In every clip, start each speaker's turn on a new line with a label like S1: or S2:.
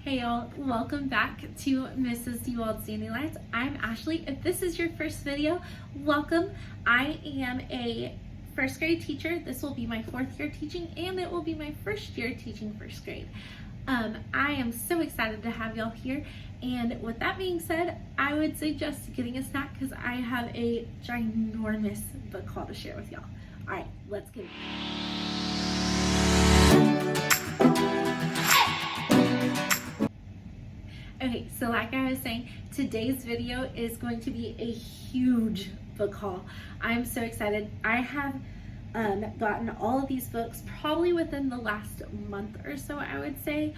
S1: Hey y'all, welcome back to Mrs. Dewald's Dandelions. I'm Ashley. If this is your first video, welcome. I am a first grade teacher. This will be my fourth year teaching and it will be my first year teaching first grade. I am so excited to have y'all here, and with that being said, I would suggest getting a snack because I have a ginormous book haul to share with y'all. Alright, let's get it. Okay, so like I was saying, today's video is going to be a huge book haul. I'm so excited. I have gotten all of these books probably within the last month or so, I would say.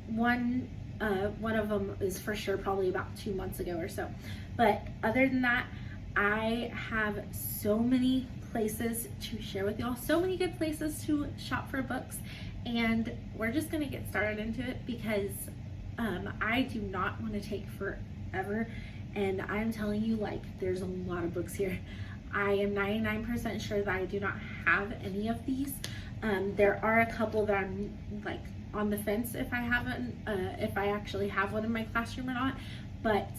S1: One of them is for sure probably about 2 months ago or so. But other than that, I have so many places to share with y'all, so many good places to shop for books, and we're just gonna get started into it because I do not want to take forever, and I'm telling you, like, there's a lot of books here. I am 99% sure that I do not have any of these. There are a couple that I'm like on the fence if I actually have one in my classroom or not, but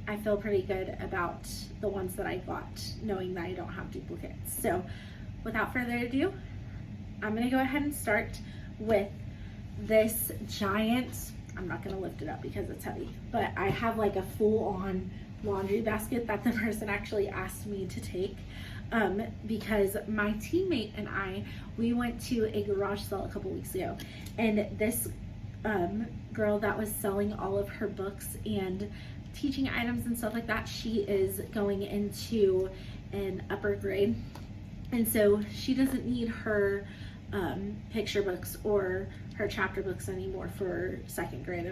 S1: I feel pretty good about the ones that I got, knowing that I don't have duplicates. So without further ado, I'm gonna go ahead and start with this giant, I'm not gonna lift it up because it's heavy, but I have like a full-on laundry basket that the person actually asked me to take because my teammate and we went to a garage sale a couple weeks ago, and this girl that was selling all of her books and teaching items and stuff like that, she is going into an upper grade, and so she doesn't need her picture books or her chapter books anymore for second grade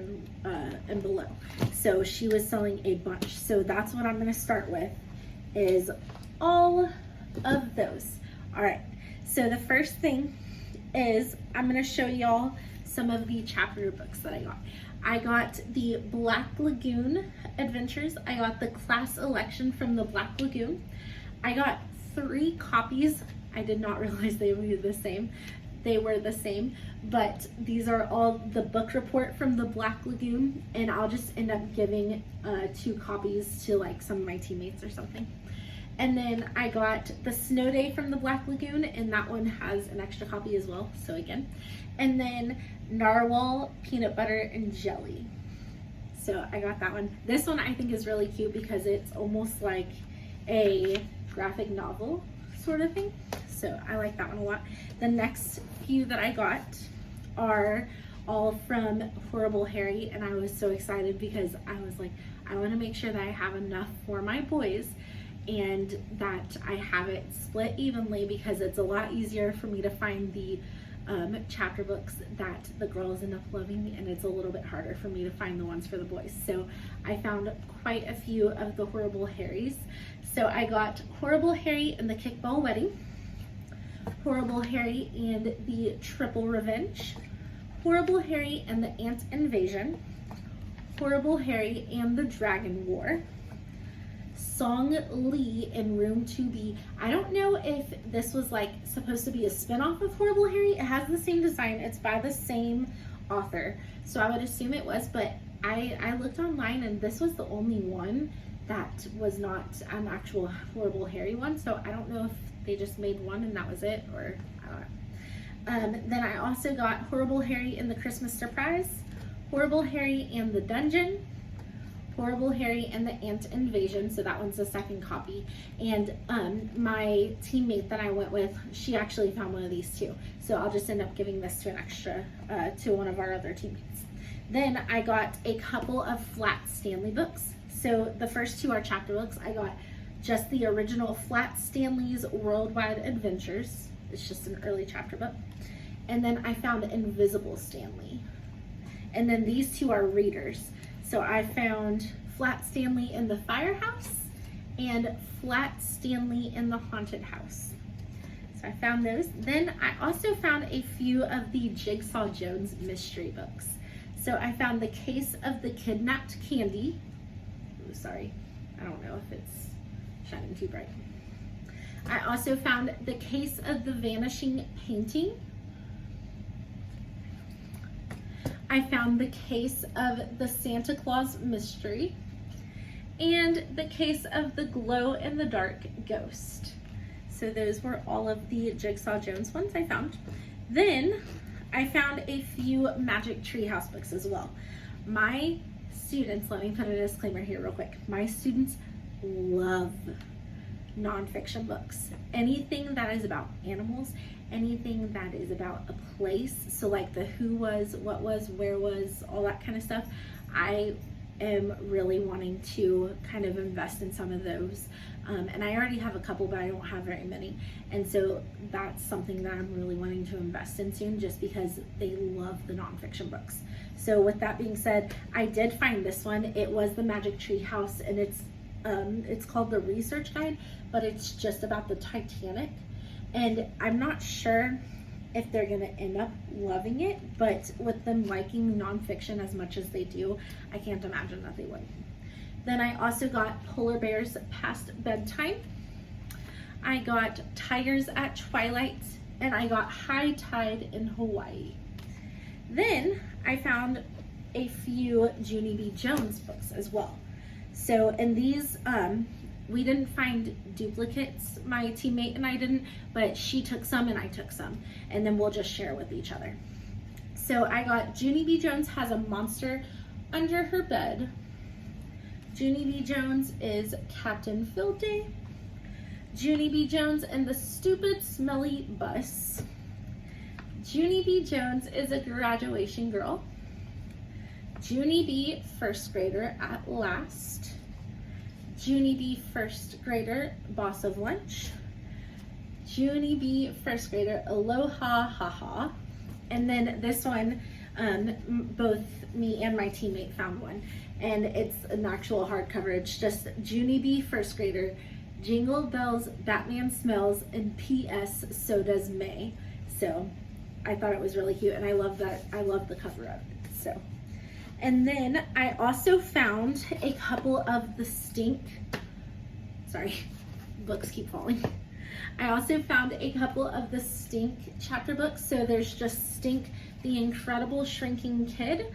S1: and below. So she was selling a bunch. So that's what I'm going to start with, is all of those. All right. So the first thing is I'm going to show y'all some of the chapter books that I got. I got the Black Lagoon Adventures. I got the class election from the Black Lagoon. I got 3 copies. I did not realize they were the same. They were the same, but these are all the book report from the Black Lagoon, and I'll just end up giving 2 copies to like some of my teammates or something. And then I got the Snow Day from the Black Lagoon, and that one has an extra copy as well, so again. And then Narwhal Peanut Butter and Jelly. So I got that one. This one I think is really cute because it's almost like a graphic novel sort of thing. So I like that one a lot. The next few that I got are all from Horrible Harry, and I was so excited because I was like, I want to make sure that I have enough for my boys and that I have it split evenly, because it's a lot easier for me to find the chapter books that the girls end up loving, and it's a little bit harder for me to find the ones for the boys. So I found quite a few of the Horrible Harrys. So I got Horrible Harry and the Kickball Wedding, Horrible Harry and the Triple Revenge, Horrible Harry and the Ant Invasion, Horrible Harry and the Dragon War, Song Lee in Room 2B. I don't know if this was like supposed to be a spin-off of Horrible Harry. It has the same design. It's by the same author, so I would assume it was, but I looked online and this was the only one that was not an actual Horrible Harry one, so I don't know if they just made one and that was it, or I don't know. Then I also got Horrible Harry and the Christmas Surprise, Horrible Harry and the Dungeon, Horrible Harry and the Ant Invasion, so that one's the second copy. And my teammate that I went with, she actually found one of these too, so I'll just end up giving this to an extra, to one of our other teammates. Then I got a couple of Flat Stanley books. So the first 2 are chapter books. I got just the original Flat Stanley's Worldwide Adventures. It's just an early chapter book. And then I found Invisible Stanley. And then these 2 are readers. So I found Flat Stanley in the Firehouse and Flat Stanley in the Haunted House. So I found those. Then I also found a few of the Jigsaw Jones mystery books. So I found The Case of the Kidnapped Candy. Ooh, sorry, I don't know if it's shining too bright. I also found The Case of the Vanishing Painting. I found the case of the Santa Claus Mystery and the case of the Glow in the Dark Ghost. So those were all of the Jigsaw Jones ones I found. Then I found a few Magic Treehouse books as well. My students, let me put a disclaimer here real quick. My students love nonfiction books. Anything that is about animals, anything that is about a place. So like the who was, what was, where was, all that kind of stuff. I am really wanting to kind of invest in some of those. And I already have a couple, but I don't have very many. And so that's something that I'm really wanting to invest in soon, just because they love the nonfiction books. So with that being said, I did find this one. It was the Magic Treehouse, and it's called the Research Guide, but it's just about the Titanic. And I'm not sure if they're gonna end up loving it, but with them liking nonfiction as much as they do, I can't imagine that they would. Then I also got Polar Bears Past Bedtime. I got Tigers at Twilight, and I got High Tide in Hawaii. Then I found a few Junie B. Jones books as well. So in these, we didn't find duplicates, my teammate and I didn't, but she took some and I took some, and then we'll just share with each other. So I got Junie B. Jones Has a Monster Under Her Bed. Junie B. Jones is Captain Field Day. Junie B. Jones and the Stupid Smelly Bus. Junie B. Jones is a Graduation Girl. Junie B. First Grader at Last. Junie B. First Grader Boss of Lunch. Junie B. First Grader Aloha Haha. And then this one, both me and my teammate found one, and it's an actual hardcover. It's just Junie B. First Grader, Jingle Bells, Batman Smells, and P.S. So Does May. So I thought it was really cute, and I love that. I love the cover of it. So, and then I also found a couple of the Stink. Sorry, books keep falling. I also found a couple of the Stink chapter books. So there's just Stink, the Incredible Shrinking Kid,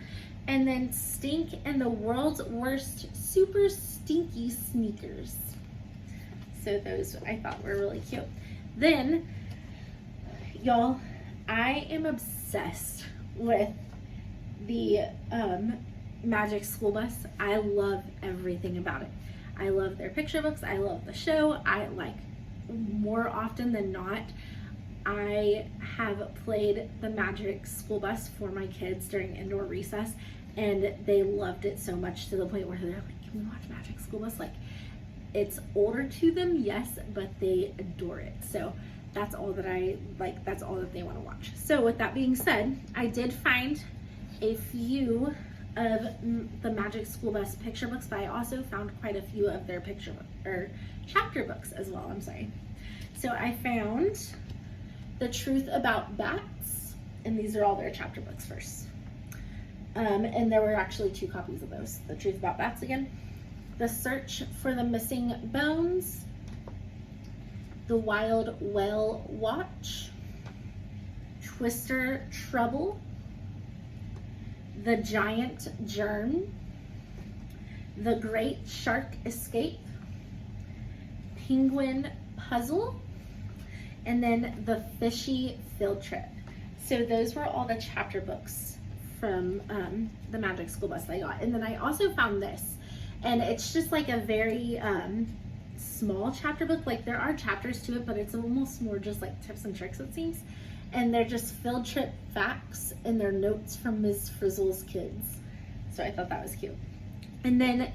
S1: and then Stink and the World's Worst Super Stinky Sneakers. So those I thought were really cute. Then, y'all, I am obsessed with the Magic School Bus. I love everything about it. I love their picture books. I love the show. I like, more often than not, I have played the Magic School Bus for my kids during indoor recess, and they loved it so much to the point where they're like, can we watch Magic School Bus? Like, it's older to them, yes, but they adore it. So that's all that I like, that's all that they want to watch. So with that being said, I did find a few of the Magic School Bus picture books, but I also found quite a few of their picture book or chapter books as well. I'm sorry. So I found The Truth About Bats, and these are all their chapter books first. And there were actually 2 copies of those. The Truth About Bats again. The Search for the Missing Bones. The Wild Whale Watch. Twister Trouble. The Giant Germ. The Great Shark Escape. Penguin Puzzle. And then The Fishy Field Trip. So those were all the chapter books from the Magic School Bus that I got. And then I also found this, and it's just like a very small chapter book. Like, there are chapters to it, but it's almost more just like tips and tricks, it seems. And they're just field trip facts, and they're notes from Ms. Frizzle's kids. So I thought that was cute. And then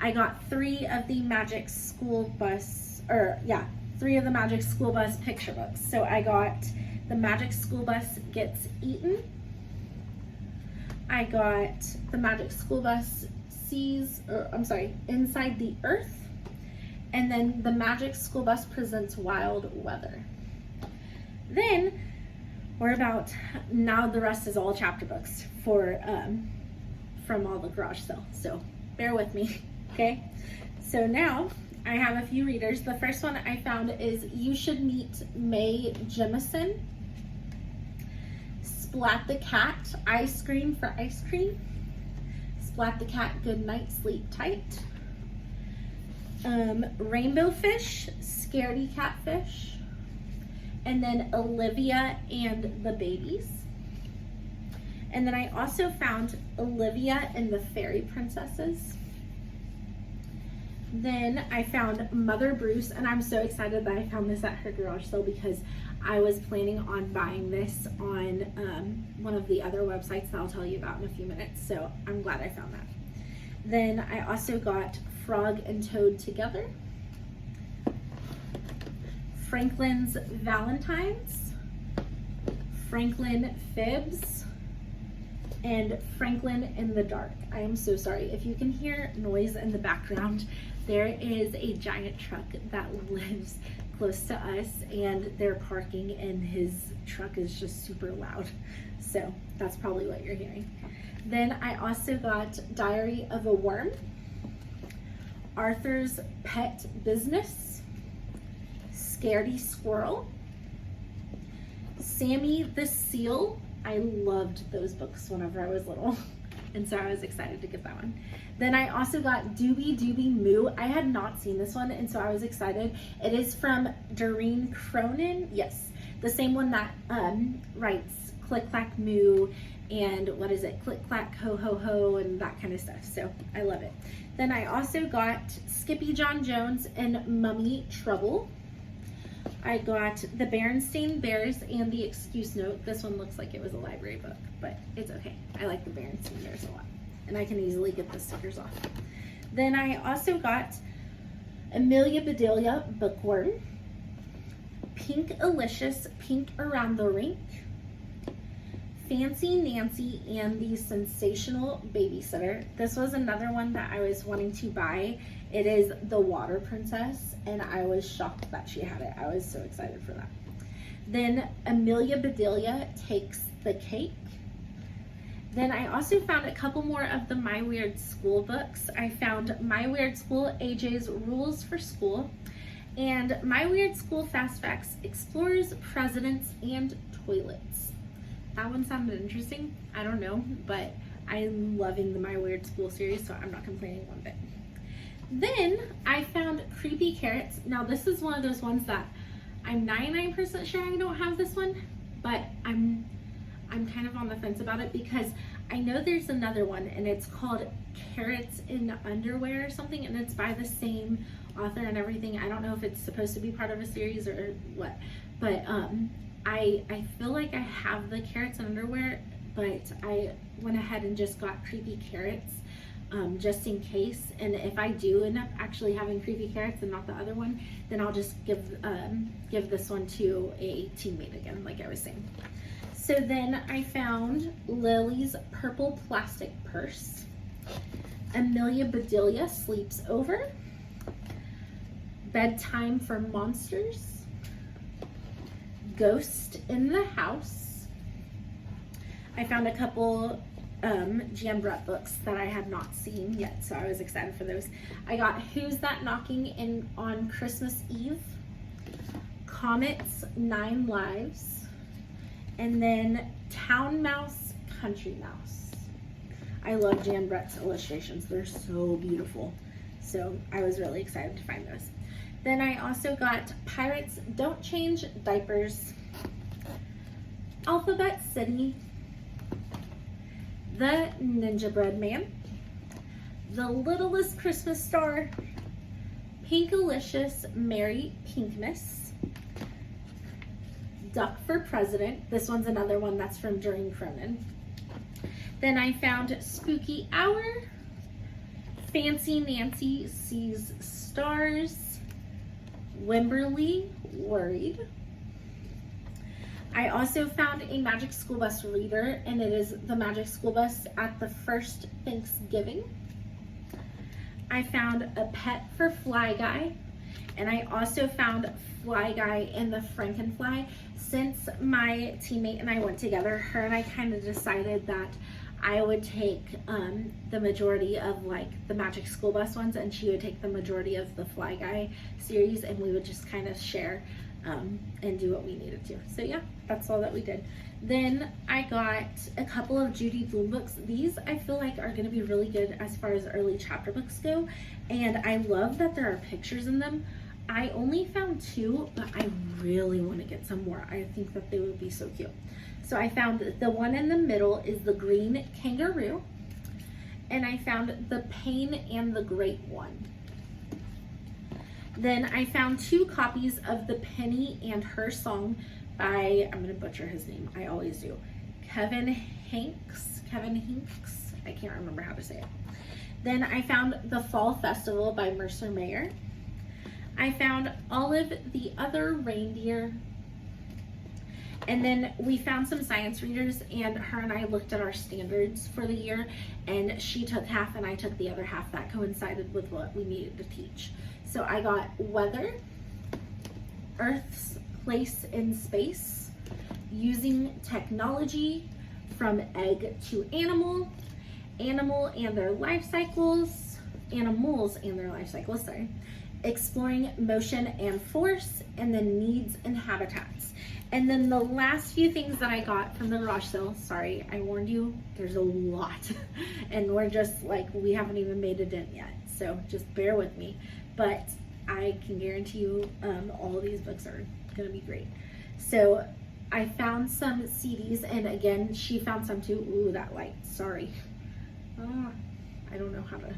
S1: I got 3 of the Magic School Bus, 3 of the Magic School Bus picture books. So I got The Magic School Bus Gets Eaten. I got The Magic School Bus Inside the Earth. And then The Magic School Bus Presents Wild Weather. Then now the rest is all chapter books for from all the garage sale. So bear with me, okay? So now I have a few readers. The first one I found is You Should Meet Mae Jemison. Splat the Cat, Ice Cream for Ice Cream. Splat the Cat, Good Night, Sleep Tight. Rainbow Fish, Scaredy Catfish. And then Olivia and the Babies. And then I also found Olivia and the Fairy Princesses. Then I found Mother Bruce, and I'm so excited that I found this at her garage sale because I was planning on buying this on one of the other websites that I'll tell you about in a few minutes, so I'm glad I found that. Then I also got Frog and Toad Together, Franklin's Valentines, Franklin Fibs, and Franklin in the Dark. I am so sorry if you can hear noise in the background. There is a giant truck that lives close to us and they're parking and his truck is just super loud. So that's probably what you're hearing. Then I also got Diary of a Worm, Arthur's Pet Business, Scaredy Squirrel, Sammy the Seal. I loved those books whenever I was little, and so I was excited to get that one. Then I also got Doobie Doobie Moo. I had not seen this one, and so I was excited. It is from Doreen Cronin. Yes, the same one that writes Click Clack Moo and what is it, Click Clack Ho Ho Ho and that kind of stuff. So I love it. Then I also got Skippy John Jones and Mummy Trouble. I got the Berenstain Bears and the Excuse Note. This one looks like it was a library book, but it's okay. I like the Berenstain Bears a lot, and I can easily get the stickers off. Then I also got Amelia Bedelia Bookworm, Pink Alicious, Pink Around the Rink, Fancy Nancy and the Sensational Babysitter. This was another one that I was wanting to buy. It is the Water Princess, and I was shocked that she had it. I was so excited for that. Then Amelia Bedelia Takes the Cake. Then I also found a couple more of the My Weird School books. I found My Weird School, AJ's Rules for School, and My Weird School Fast Facts, Explorers, Presidents, and Toilets. That one sounded interesting. I don't know, but I'm loving the My Weird School series, so I'm not complaining one bit. Then I found Creepy Carrots. Now this is one of those ones that I'm 99% sure I don't have this one, but I'm kind of on the fence about it because I know there's another one and it's called Carrots in Underwear or something, and it's by the same author and everything. I don't know if it's supposed to be part of a series or what, but I feel like I have the Carrots in Underwear, but I went ahead and just got Creepy Carrots just in case, and if I do end up actually having Creepy Carrots and not the other one, then I'll just give this one to a teammate again, like I was saying. So then I found Lily's Purple Plastic Purse, Amelia Bedelia Sleeps Over, Bedtime for Monsters, Ghost in the House. I found a couple Jan Brett books that I had not seen yet, so I was excited for those. I got Who's That Knocking in on Christmas Eve, Comet's 9 Lives, and then Town Mouse, Country Mouse. I love Jan Brett's illustrations. They're so beautiful. So I was really excited to find those. Then I also got Pirates Don't Change Diapers, Alphabet City, The Ninja Man, The Littlest Christmas Star, Pinkalicious Merry Pinkness, Duck for President. This one's another one that's from Doreen Cronin. Then I found Spooky Hour, Fancy Nancy Sees Stars, Wimberly Worried. I also found a Magic School Bus reader, and it is the Magic School Bus at the First Thanksgiving. I found a pet for Fly Guy, and I also found Fly Guy and the Frankenfly. Since my teammate and I went together, her and I kind of decided that I would take the majority of like the Magic School Bus ones, and she would take the majority of the Fly Guy series, and we would just kind of share and do what we needed to. So yeah, that's all that we did. Then I got a couple of Judy Blume books. These I feel like are going to be really good as far as early chapter books go, and I love that there are pictures in them. I only found 2, but I really want to get some more. I think that they would be so cute. So I found the one in the middle is the green kangaroo, and I found the Pain and the Great One. Then I found 2 copies of the Penny and Her Song by, I'm going to butcher his name, I always do, Kevin Hinks, I can't remember how to say it. Then I found The Fall Festival by Mercer Mayer. I found Olive the Other Reindeer. And then we found some science readers, and her and I looked at our standards for the year, and she took half and I took the other half. That coincided with what we needed to teach. So I got Weather, Earth's Place in Space, Using Technology, From Egg to Animal, Animals and Their Life Cycles, Exploring Motion and Force, and then Needs and Habitats. And then the last few things that I got from the garage sale, sorry, I warned you, there's a lot. And we're just like, we haven't even made a dent yet. So just bear with me. But I can guarantee you all of these books are gonna be great. So I found some CDs, and again, she found some too. Ooh, that light, sorry. I don't know how to,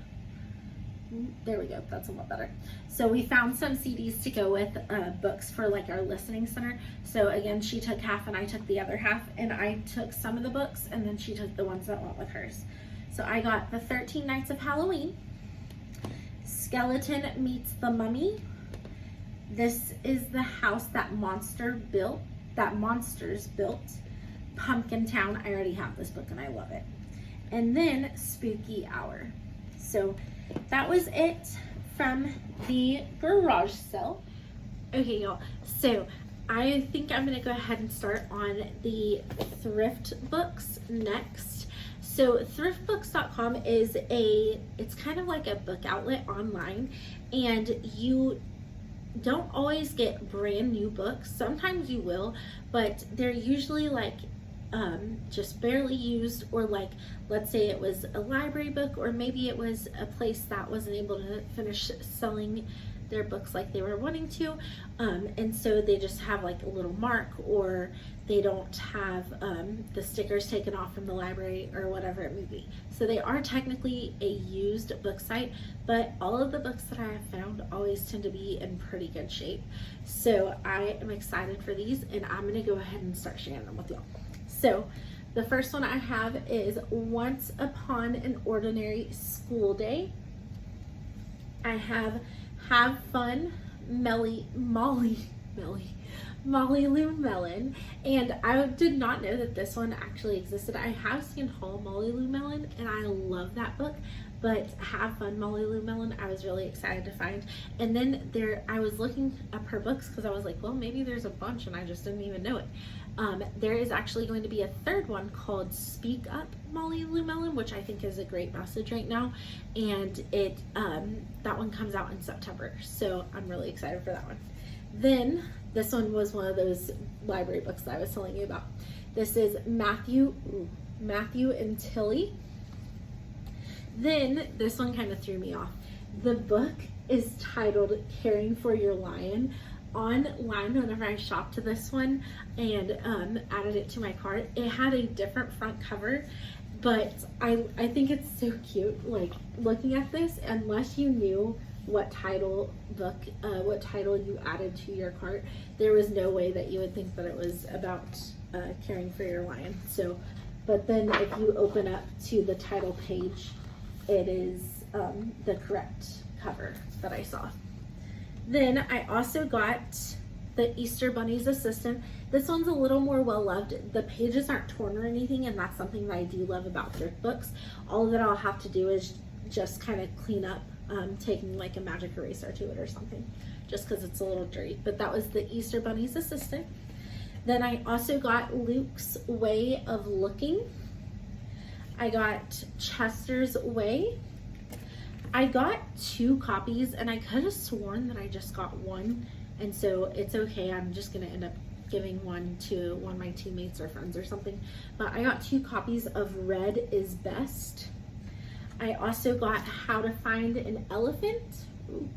S1: there we go, that's a lot better. So we found some CDs to go with books for like our listening center. So again, she took half and I took the other half, and I took some of the books and then she took the ones that went with hers. So I got The 13 Nights of Halloween, Skeleton Meets the Mummy, This Is the House That Monsters Built, Pumpkin Town. I already have this book and I love it. And then Spooky Hour. So that was it from the garage sale. Okay, y'all, so I think I'm gonna go ahead and start on the thrift books next. So thriftbooks.com is it's kind of like a book outlet online, and you don't always get brand new books. Sometimes you will, but they're usually like just barely used, or like, let's say it was a library book, or maybe it was a place that wasn't able to finish selling their books like they were wanting to, and so they just have like a little mark, or they don't have the stickers taken off from the library, or whatever it may be. So they are technically a used book site, but all of the books that I have found always tend to be in pretty good shape. So I am excited for these, and I'm gonna go ahead and start sharing them with y'all. So the first one I have is Once Upon an Ordinary School Day. I have Fun, Molly Lou Melon, and I did not know that this one actually existed. I have seen Haul Molly Lou Melon, and I love that book, but Have Fun Molly Lou Melon I was really excited to find. And then I was looking up her books because I was like, well, maybe there's a bunch and I just didn't even know it. There is actually going to be a third one called Speak Up Molly Lou Melon, which I think is a great message right now, and that one comes out in September, so I'm really excited for that one. Then this one was one of those library books that I was telling you about. This is Matthew and Tilly. Then this one kind of threw me off. The book is titled Caring for Your Lion. Online, whenever I shopped this one and added it to my cart, it had a different front cover, but I think it's so cute. Like, looking at this, unless you knew what title you added to your cart, there was no way that you would think that it was about caring for your lion. So, but then if you open up to the title page, it is the correct cover that I saw. Then I also got the Easter Bunny's Assistant. This one's a little more well-loved. The pages aren't torn or anything, and that's something that I do love about thrift books. All that I'll have to do is just kind of clean up, taking like a magic eraser to it or something, just because it's a little dirty. But that was the Easter Bunny's Assistant. Then I also got Luke's Way of Looking. I got Chester's Way. I got 2 copies, and I could have sworn that I just got one, and so it's okay. I'm just gonna end up giving one to one of my teammates or friends or something. But I got 2 copies of Red is Best. I also got How to Find an Elephant. Ooh.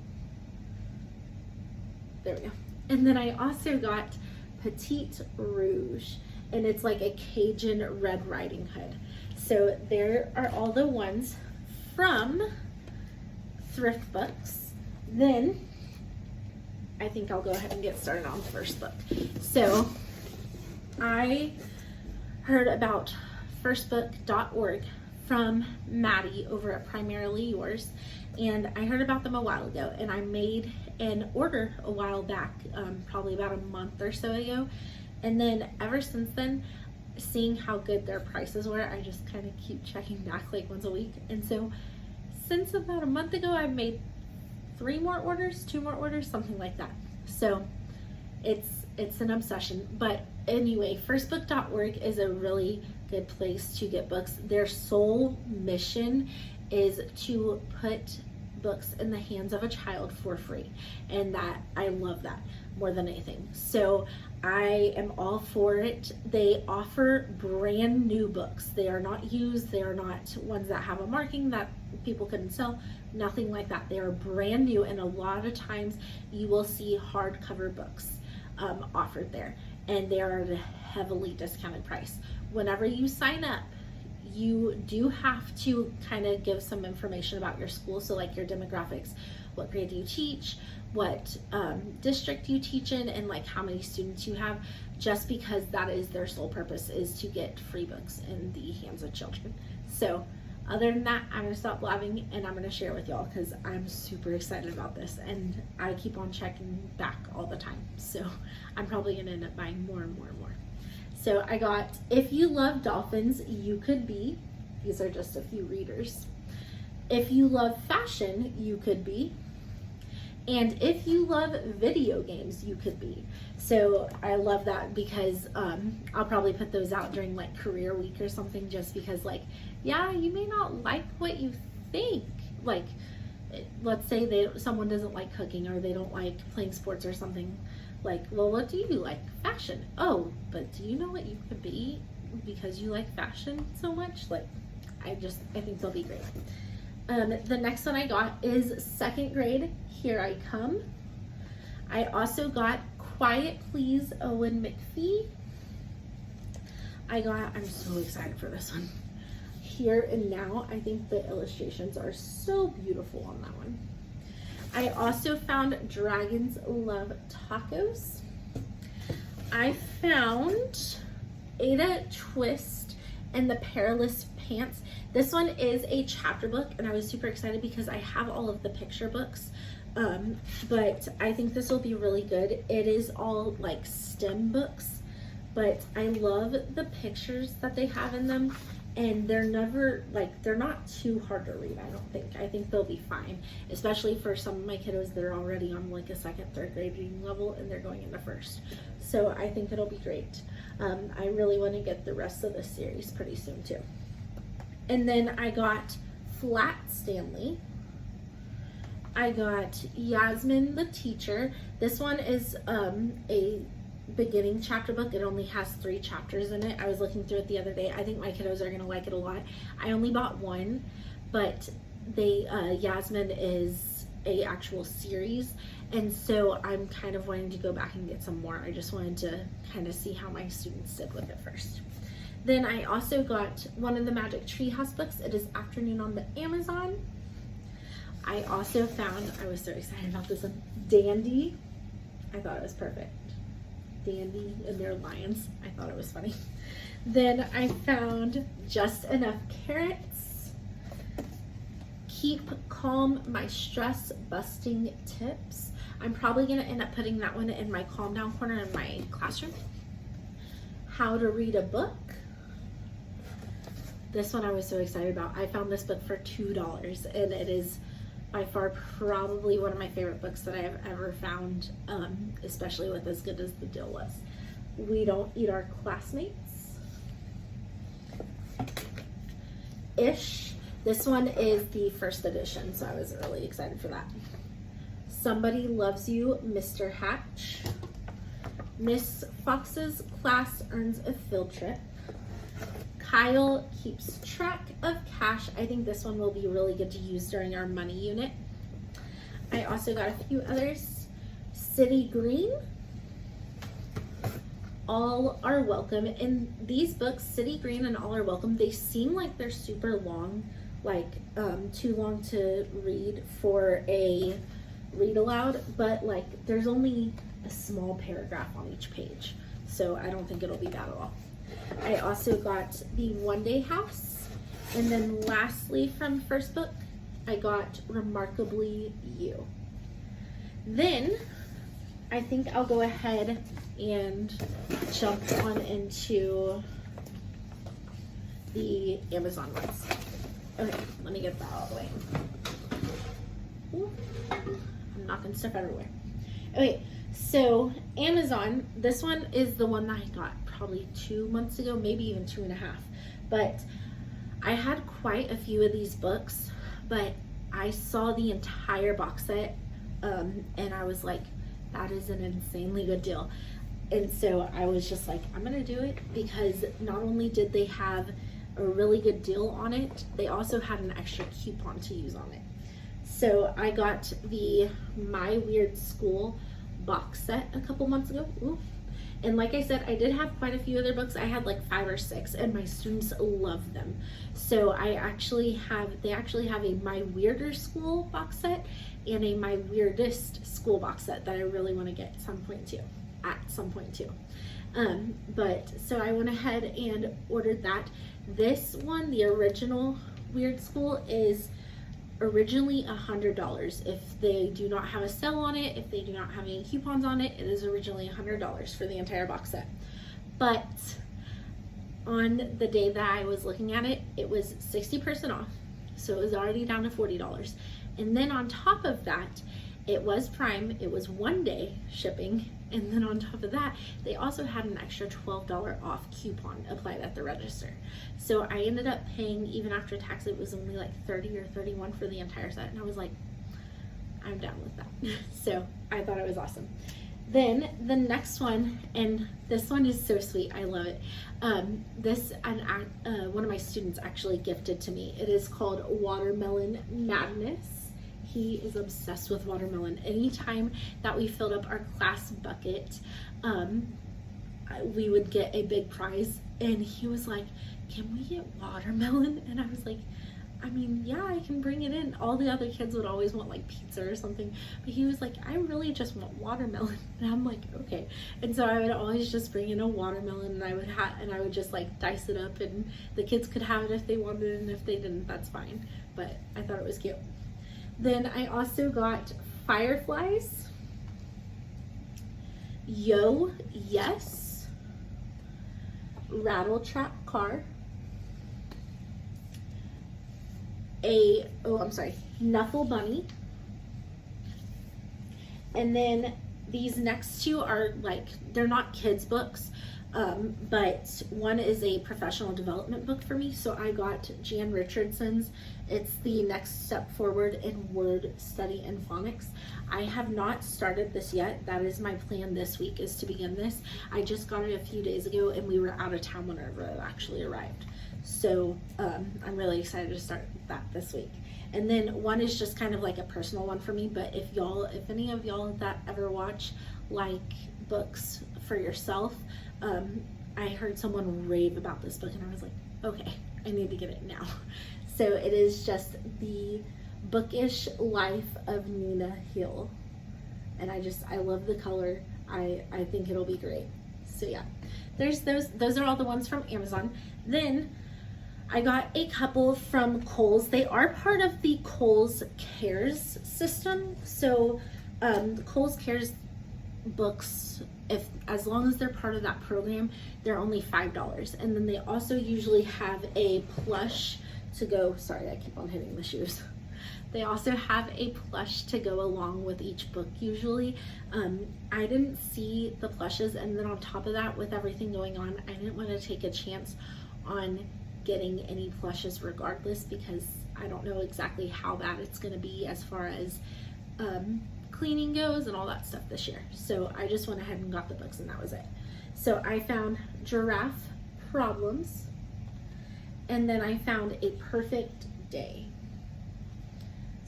S1: There we go. And then I also got Petite Rouge, and it's like a Cajun Red Riding Hood. So there are all the ones from Thrift Books. Then I think I'll go ahead and get started on the first book. So I heard about firstbook.org from Maddie over at Primarily Yours, and I heard about them a while ago, and I made an order a while back, probably about a month or so ago, and then ever since then, seeing how good their prices were, I just kind of keep checking back like once a week. And so since about a month ago, I've made 2 more orders, something like that. So it's an obsession. But anyway, firstbook.org is a really good place to get books. Their sole mission is to put books in the hands of a child for free, and that I love that more than anything. So I am all for it. They offer brand new books. They are not used. They are not ones that have a marking that people couldn't sell. Nothing like that. They are brand new, and a lot of times you will see hardcover books offered there, and they are at a heavily discounted price. Whenever you sign up, you do have to kind of give some information about your school, so like your demographics, what grade do you teach, what district you teach in, and like how many students you have, just because that is their sole purpose, is to get free books in the hands of children. So other than that, I'm gonna stop blabbing and I'm gonna share with y'all because I'm super excited about this, and I keep on checking back all the time, so I'm probably gonna end up buying more and more and more. So I got If You Love Dolphins, You Could Be. These are just a few readers. If You Love Fashion, You Could Be. And If You Love Video Games, You Could Be. So I love that because I'll probably put those out during like career week or something, just because like, yeah, you may not like what you think. Like, let's say someone doesn't like cooking, or they don't like playing sports or something. Like, well, what do you like? Fashion. Oh, but do you know what you could be because you like fashion so much? Like, I think they'll be great. The next one I got is 2nd grade, Here I Come. I also got Quiet Please, Owen McPhee. I'm so excited for this one. Here and Now. I think the illustrations are so beautiful on that one. I also found Dragons Love Tacos. I found Ada Twist and the Perilous Pants. This one is a chapter book, and I was super excited because I have all of the picture books, but I think this will be really good. It is all like STEM books, but I love the pictures that they have in them, and they're not too hard to read, I don't think. I think they'll be fine, especially for some of my kiddos that are already on like a 2nd, 3rd grade reading level, and they're going into 1st. So I think it'll be great. I really want to get the rest of the series pretty soon too. And then I got Flat Stanley. I got Yasmin the Teacher. This one is a beginning chapter book. It only has 3 chapters in it. I was looking through it the other day. I think my kiddos are gonna like it a lot. I only bought 1, but Yasmin is a actual series, and so I'm kind of wanting to go back and get some more. I just wanted to kind of see how my students did with it first. Then I also got one of the Magic Treehouse books. It is Afternoon on the Amazon. I also found, I was so excited about this one, Dandy. I thought it was perfect. Dandy and their lions. I thought it was funny. Then I found Just Enough Carrots. Keep Calm, My Stress Busting Tips. I'm probably gonna end up putting that one in my calm down corner in my classroom. How to Read a Book. This one I was so excited about. I found this book for $2, and it is by far probably one of my favorite books that I have ever found, especially with as good as the deal was. We Don't Eat Our Classmates. Ish. This one is the 1st edition, so I was really excited for that. Somebody Loves You, Mr. Hatch. Miss Fox's class earns a field trip. Kyle keeps track of cash. I think this one will be really good to use during our money unit. I also got a few others. City Green, All Are Welcome. In these books, City Green and All Are Welcome, they seem like they're super long, like too long to read for a read aloud, but like there's only a small paragraph on each page, so I don't think it'll be bad at all. I also got the One Day House, and then lastly from first book, I got Remarkably You. Then I think I'll go ahead and jump on into the Amazon ones. Okay, let me get that out of the way. Ooh, I'm knocking stuff everywhere. Okay, so Amazon, this one is the one that I got probably 2 months ago, maybe even 2.5. But I had quite a few of these books, but I saw the entire box set and I was like, that is an insanely good deal. And so I was just like, I'm gonna do it, because not only did they have a really good deal on it, they also had an extra coupon to use on it. So I got the My Weird School box set a couple months ago. Ooh. And like I said, I did have quite a few other books. I had like 5 or 6, and my students love them. So they actually have a My Weirder School box set and a My Weirdest School box set that I really want to get at some point too. But so I went ahead and ordered that. This one, the original Weird School, is originally $100. If they do not have a sale on it, if they do not have any coupons on it, it is originally $100 for the entire box set. But on the day that I was looking at it, it was 60% off, so it was already down to $40. And then on top of that, it was Prime, it was 1 day shipping, and then on top of that, they also had an extra $12 off coupon applied at the register. So I ended up paying, even after tax, it was only like $30 or $31 for the entire set, and I was like, I'm down with that. So I thought it was awesome. Then the next one, and this one is so sweet, I love it. One of my students actually gifted to me. It is called Watermelon Madness. He is obsessed with watermelon. Anytime that we filled up our class bucket, we would get a big prize, and he was like, can we get watermelon? And I was like, I mean, yeah, I can bring it in. All the other kids would always want like pizza or something, but he was like, I really just want watermelon. And I'm like, okay. And so I would always just bring in a watermelon, and I would just like dice it up, and the kids could have it if they wanted it, and if they didn't, that's fine. But I thought it was cute. Then I also got Fireflies, Yo Yes, Rattle Trap Car, Knuffle Bunny, and then these next two are like, they're not kids books, but one is a professional development book for me. So I got Jan Richardson's It's the Next Step Forward in Word Study and Phonics. I have not started this yet. That is my plan this week, is to begin this. I just got it a few days ago, and we were out of town whenever it actually arrived. So I'm really excited to start that this week. And then one is just kind of like a personal one for me, but if any of y'all that ever watch like books for yourself, I heard someone rave about this book, and I was like, okay, I need to get it now. So it is just The Bookish Life of Nina Hill, and I love the color. I think it'll be great. So yeah, there's those are all the ones from Amazon. Then I got a couple from Kohl's. They are part of the Kohl's Cares system. So the Kohl's Cares books, as long as they're part of that program, they're only $5. And then they also usually have a plush to go. Sorry, I keep on hitting the shoes. They also have a plush to go along with each book usually. I didn't see the plushes, and then on top of that, with everything going on, I didn't want to take a chance on getting any plushes regardless, because I don't know exactly how bad it's going to be as far as cleaning goes and all that stuff this year. So I just went ahead and got the books, and that was it. So I found Giraffe Problems, and then I found A Perfect Day.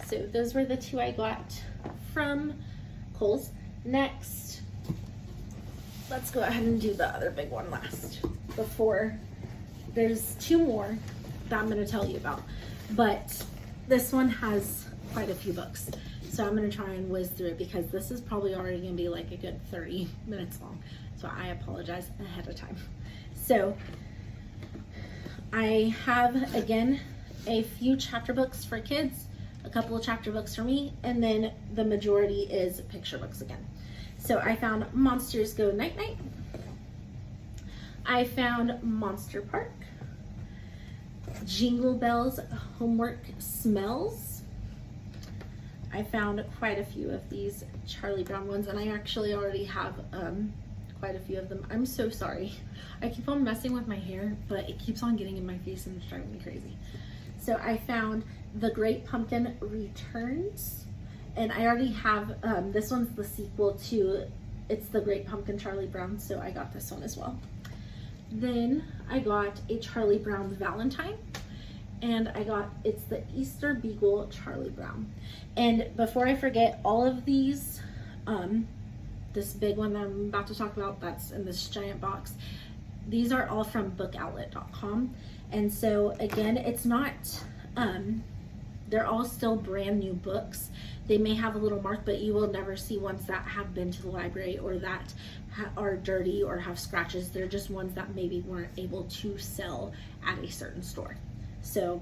S1: So those were the two I got from Kohl's. Next, let's go ahead and do the other big one last before there's two more that I'm going to tell you about, but this one has quite a few books, so I'm going to try and whiz through it because this is probably already going to be like a good 30 minutes long, so I apologize ahead of time. So I have, again, a few chapter books for kids, a couple of chapter books for me, and then the majority is picture books again. So I found Monsters Go Night Night. I found Monster Park, Jingle Bells Homework Smells. I found quite a few of these Charlie Brown ones, and I actually already have quite a few of them. I'm so sorry. I keep on messing with my hair, but it keeps on getting in my face and it's driving me crazy. So I found The Great Pumpkin Returns, and I already have, this one's the sequel to It's the Great Pumpkin Charlie Brown, so I got this one as well. Then I got a Charlie Brown Valentine, and I got It's the Easter Beagle Charlie Brown. And before I forget, all of these, this big one that I'm about to talk about that's in this giant box, these are all from bookoutlet.com. And so again, it's not, they're all still brand new books. They may have a little mark, but you will never see ones that have been to the library or that are dirty or have scratches. They're just ones that maybe weren't able to sell at a certain store. So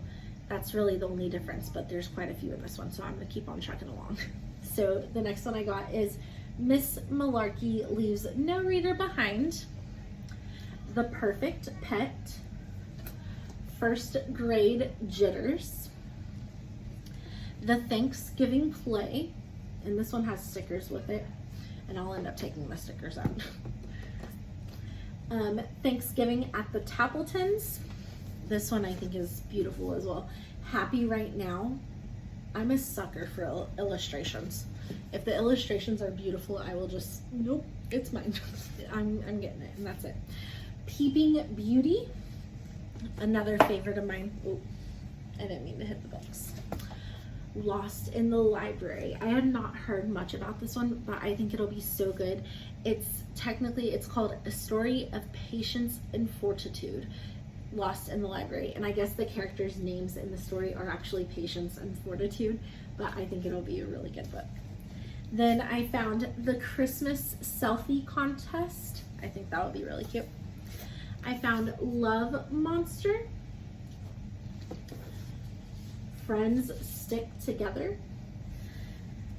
S1: that's really the only difference, but there's quite a few in this one, so I'm gonna keep on trucking along. So the next one I got is Miss Malarkey Leaves No Reader Behind, The Perfect Pet, First Grade Jitters, The Thanksgiving Play, and this one has stickers with it, and I'll end up taking the stickers out. Thanksgiving at the Tappletons. This one I think is beautiful as well. Happy Right Now. I'm a sucker for illustrations. If the illustrations are beautiful, I will just, nope, it's mine. I'm getting it, and that's it. Peeping Beauty, another favorite of mine. Oh, I didn't mean to hit the books. Lost in the Library. I had not heard much about this one, but I think it'll be so good. It's called A Story of Patience and Fortitude, Lost in the Library. And I guess the characters' names in the story are actually Patience and Fortitude, but I think it'll be a really good book. Then I found The Christmas Selfie Contest. I think that would be really cute. I found Love Monster, Friends Stick Together.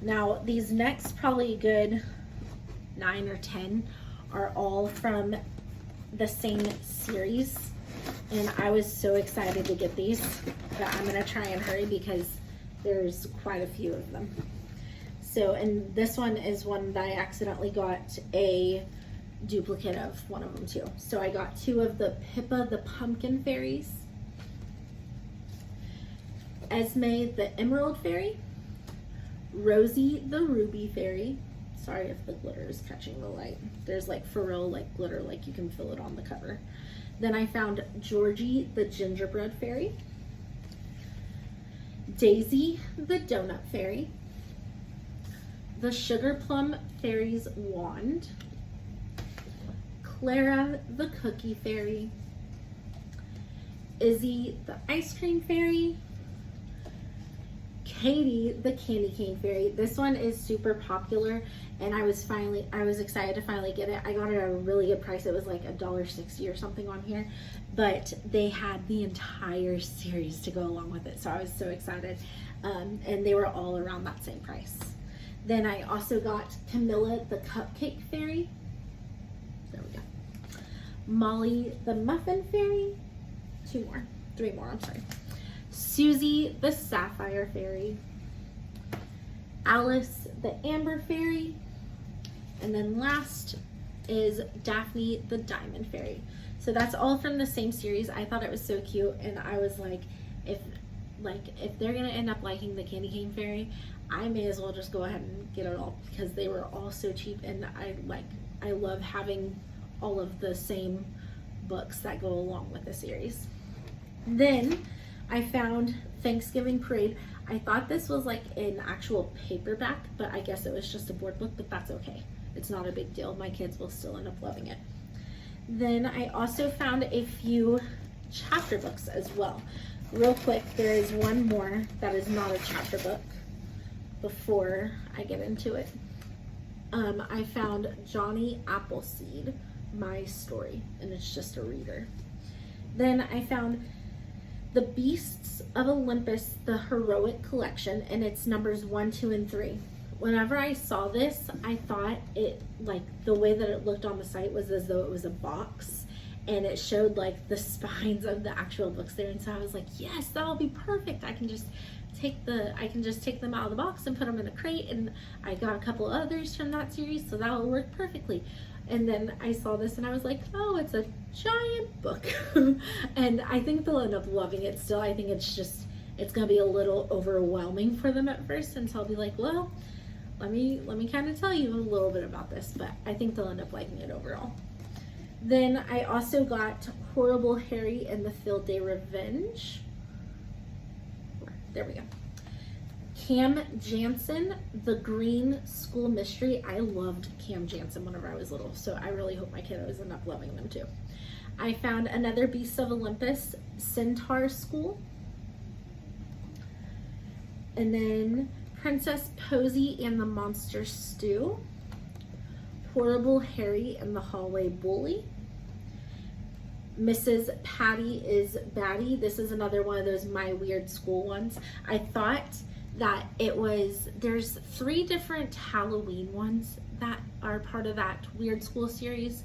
S1: Now these next probably good 9 or 10 are all from the same series, and I was so excited to get these, but I'm gonna try and hurry because there's quite a few of them. So, and this one is one that I accidentally got a duplicate of one of them too. So I got 2 of the Pippa the Pumpkin Fairies, Esme the Emerald Fairy, Rosie the Ruby Fairy. Sorry if the glitter is catching the light. There's like for real like glitter, like you can feel it on the cover. Then I found Georgie the Gingerbread Fairy, Daisy the Donut Fairy, the Sugar Plum Fairy's Wand, Clara the Cookie Fairy, Izzy the Ice Cream Fairy, Katie the Candy Cane Fairy. This one is super popular, and I was excited to finally get it. I got it at a really good price. It was like $1.60 or something on here, but they had the entire series to go along with it, so I was so excited. And they were all around that same price. Then I also got Camilla the Cupcake Fairy. There we go. Molly the Muffin Fairy. 3 more, I'm sorry. Susie the Sapphire Fairy, Alice the Amber Fairy, and then last is Daphne the Diamond Fairy. So that's all from the same series. I thought it was so cute, and I was like, if like, if they're gonna end up liking the Candy Cane Fairy, I may as well just go ahead and get it all, because they were all so cheap, and I love having all of the same books that go along with the series. Then I found Thanksgiving Parade. I thought this was like an actual paperback, but I guess it was just a board book, but that's okay. It's not a big deal. My kids will still end up loving it. Then I also found a few chapter books as well. Real quick, there is one more that is not a chapter book before I get into it. I found Johnny Appleseed, My Story, and it's just a reader. Then I found The Beasts of Olympus, the Heroic Collection, and it's numbers 1, 2, and 3. Whenever I saw this, I thought it, like, the way that it looked on the site was as though it was a box, and it showed like the spines of the actual books there, and so I was like, yes, that'll be perfect. I can just take them out of the box and put them in a crate, and I got a couple others from that series, so that will work perfectly. And then I saw this and I was like, oh, it's a giant book. And I think they'll end up loving it still. I think it's gonna be a little overwhelming for them at first, and so I'll be like, well, let me kind of tell you a little bit about this, but I think they'll end up liking it overall. Then I also got Horrible Harry and the Field Day Revenge. There we go. Cam Jansen, The Green School Mystery. I loved Cam Jansen whenever I was little, so I really hope my kiddos end up loving them too. I found another Beast of Olympus, Centaur School. And then Princess Posy and the Monster Stew. Horrible Harry and the Hallway Bully. Mrs. Patty is Batty. This is another one of those My Weird School ones. I thought that there's 3 different Halloween ones that are part of that Weird School series,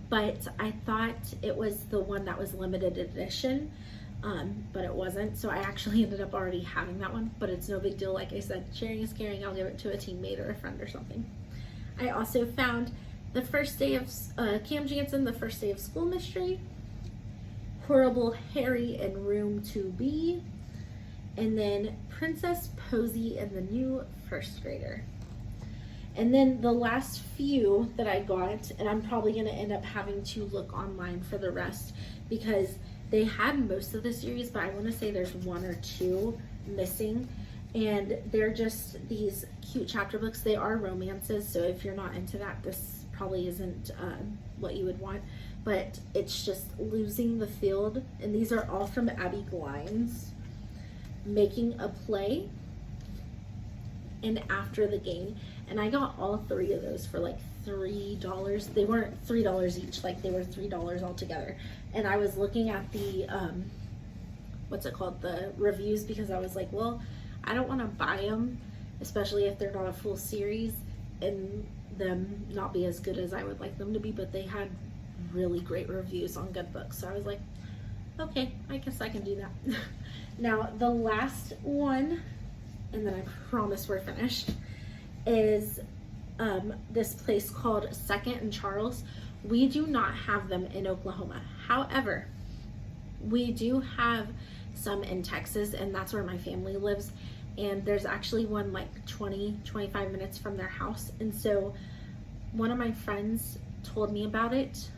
S1: but I thought it was the one that was limited edition, but it wasn't, so I actually ended up already having that one, but it's no big deal. Like I said, sharing is caring. I'll give it to a teammate or a friend or something. I also found The First Day of Cam Jansen, The First Day of School Mystery, Horrible Harry and Room 2B, and then Princess Posy and the New First Grader. And then the last few that I got, and I'm probably going to end up having to look online for the rest, because they had most of the series, but I want to say there's 1 or 2 missing, and they're just these cute chapter books. They are romances, so if you're not into that, this probably isn't what you would want, but it's just Losing the Field, and these are all from Abby Glines. Making a Play, and After the Game, and I got all 3 of those for like $3. They weren't $3 each, like they were $3 altogether. And I was looking at the what's it called, the reviews, because I was like, well, I don't want to buy them, especially if they're not a full series, and them not be as good as I would like them to be, but they had really great reviews on good books, so I was like, okay, I guess I can do that. Now, the last one, and then I promise we're finished, is this place called Second and Charles. We do not have them in Oklahoma. However, we do have some in Texas, and that's where my family lives. And there's actually one like 20-25 minutes from their house. And so one of my friends told me about it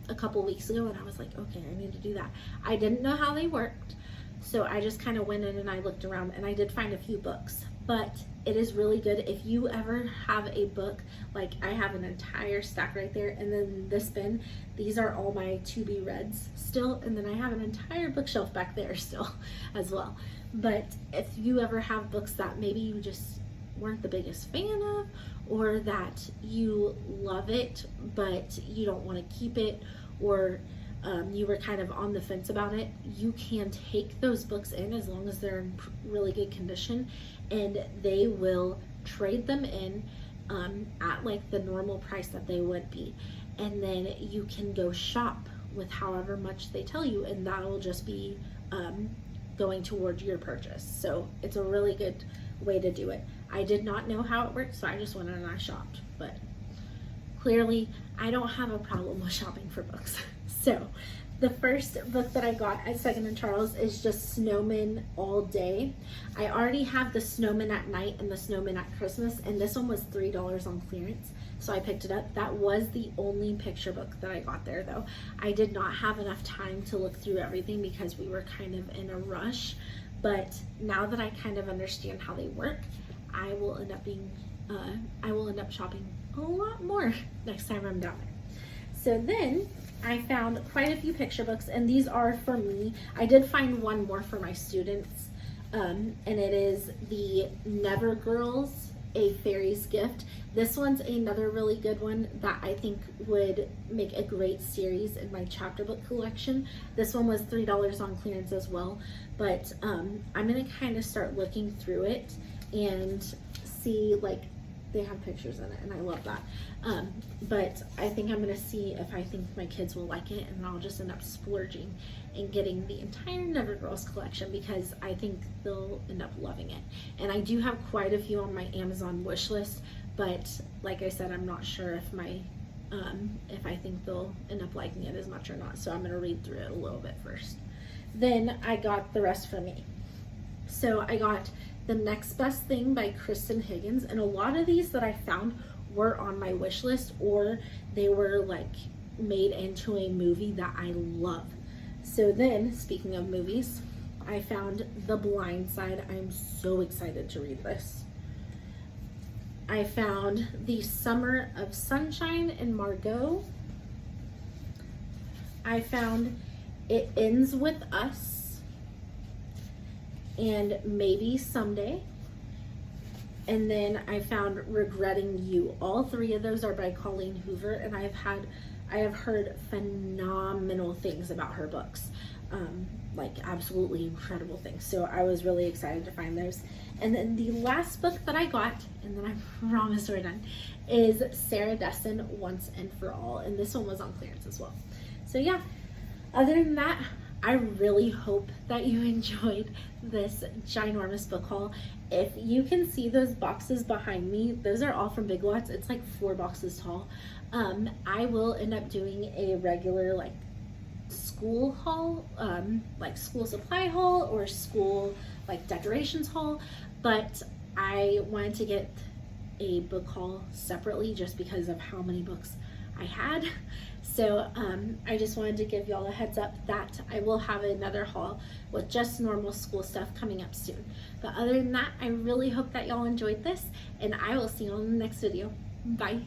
S1: a couple weeks ago, and I was like, okay, I need to do that. I didn't know how they worked, so I just kind of went in and I looked around, and I did find a few books, but it is really good. If you ever have a book, like I have an entire stack right there, and then this bin, these are all my to be reads still, and then I have an entire bookshelf back there still as well. But if you ever have books that maybe you just weren't the biggest fan of, or that you love it but you don't want to keep it, or you were kind of on the fence about it, you can take those books in as long as they're in really good condition, and they will trade them in at like the normal price that they would be, and then you can go shop with however much they tell you, and that will just be going towards your purchase. So it's a really good way to do it. I did not know how it worked, so I just went in and I shopped, but clearly I don't have a problem with shopping for books. So The first book that I got at Second and Charles is just Snowmen All Day. I already have the Snowmen at Night and the Snowmen at Christmas, and this one was $3 on clearance, so I picked it up. That was the only picture book that I got there, though. I did not have enough time to look through everything because we were kind of in a rush, but now that I kind of understand how they work, I will end up shopping a lot more next time I'm down there. So then I found quite a few picture books, and these are for me. I did find one more for my students, and it is the Never Girls, A Fairy's Gift. This one's another really good one that I think would make a great series in my chapter book collection. This one was $3 on clearance as well, but I'm gonna kind of start looking through it and see, like, they have pictures in it, and I love that. But I think I'm gonna see if I think my kids will like it, and I'll just end up splurging and getting the entire Never Girls collection because I think they'll end up loving it. And I do have quite a few on my Amazon wish list, but like I said, I'm not sure if if I think they'll end up liking it as much or not. So I'm gonna read through it a little bit first. Then I got the rest for me. So I got The Next Best Thing by Kristen Higgins, and a lot of these that I found were on my wish list, or they were like made into a movie that I love. So then, speaking of movies, I found The Blind Side. I'm so excited to read this. I found The Summer of Sunshine and Margot. I found It Ends With Us and Maybe Someday. And then I found Regretting You. All three of those are by Colleen Hoover, and I have heard phenomenal things about her books, like absolutely incredible things. So I was really excited to find those. And then the last book that I got, and then I promise we're done, is Sarah Dessen, Once and For All, and this one was on clearance as well. So yeah, other than that, I really hope that you enjoyed this ginormous book haul. If you can see those boxes behind me, those are all from Big Lots. It's like 4 boxes tall. I will end up doing a regular like school haul, like school supply haul or school like decorations haul, but I wanted to get a book haul separately just because of how many books I had. So I just wanted to give y'all a heads up that I will have another haul with just normal school stuff coming up soon. But other than that, I really hope that y'all enjoyed this, and I will see you on the next video. Bye.